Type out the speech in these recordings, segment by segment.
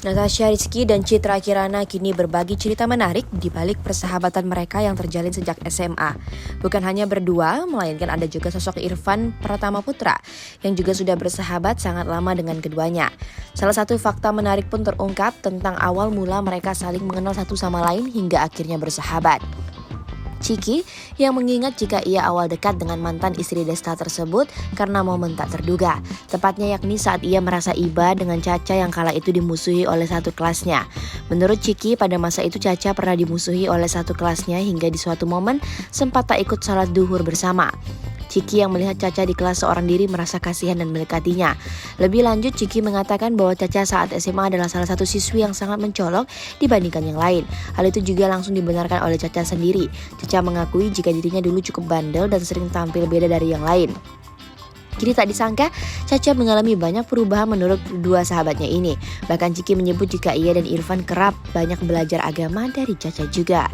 Natasha Rizky dan Citra Kirana kini berbagi cerita menarik di balik persahabatan mereka yang terjalin sejak SMA. Bukan hanya berdua, melainkan ada juga sosok Irfan Pratamaputra yang juga sudah bersahabat sangat lama dengan keduanya. Salah satu fakta menarik pun terungkap tentang awal mula mereka saling mengenal satu sama lain hingga akhirnya bersahabat. Ciki yang mengingat jika ia awal dekat dengan mantan istri Desta tersebut karena momen tak terduga. Tepatnya yakni saat ia merasa iba dengan Caca yang kala itu dimusuhi oleh satu kelasnya. Menurut Ciki, pada masa itu Caca pernah dimusuhi oleh satu kelasnya hingga di suatu momen sempat tak ikut salat duhur bersama. Ciki yang melihat Caca di kelas seorang diri merasa kasihan dan mendekatinya. Lebih lanjut, Ciki mengatakan bahwa Caca saat SMA adalah salah satu siswi yang sangat mencolok dibandingkan yang lain. Hal itu juga langsung dibenarkan oleh Caca sendiri. Caca mengakui jika dirinya dulu cukup bandel dan sering tampil beda dari yang lain. Kini tak disangka, Caca mengalami banyak perubahan menurut dua sahabatnya ini. Bahkan Ciki menyebut jika ia dan Irfan kerap banyak belajar agama dari Caca juga.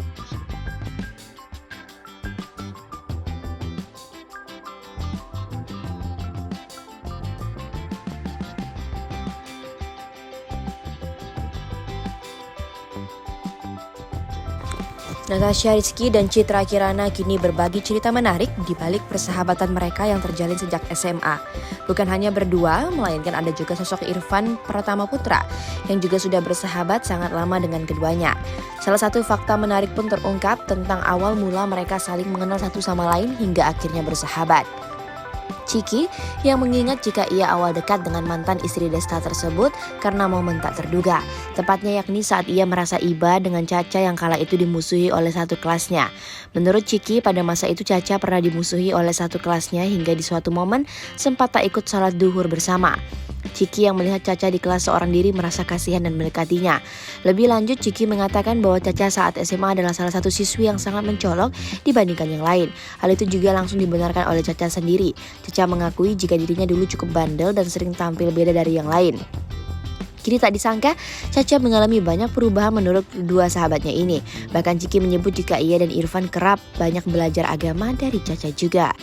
Natasha Rizky dan Citra Kirana kini berbagi cerita menarik di balik persahabatan mereka yang terjalin sejak SMA. Bukan hanya berdua, melainkan ada juga sosok Irfan Pratamaputra yang juga sudah bersahabat sangat lama dengan keduanya. Salah satu fakta menarik pun terungkap tentang awal mula mereka saling mengenal satu sama lain hingga akhirnya bersahabat. Ciki yang mengingat jika ia awal dekat dengan mantan istri Desta tersebut karena momen tak terduga. Tepatnya yakni saat ia merasa iba dengan Caca yang kala itu dimusuhi oleh satu kelasnya. Menurut Ciki, pada masa itu Caca pernah dimusuhi oleh satu kelasnya hingga di suatu momen sempat tak ikut salat duhur bersama. Ciki yang melihat Caca di kelas seorang diri merasa kasihan dan mendekatinya. Lebih lanjut, Ciki mengatakan bahwa Caca saat SMA adalah salah satu siswi yang sangat mencolok dibandingkan yang lain. Hal itu juga langsung dibenarkan oleh Caca sendiri. Caca mengakui jika dirinya dulu cukup bandel dan sering tampil beda dari yang lain. Kini tak disangka, Caca mengalami banyak perubahan menurut dua sahabatnya ini. Bahkan Ciki menyebut jika ia dan Irfan kerap banyak belajar agama dari Caca juga.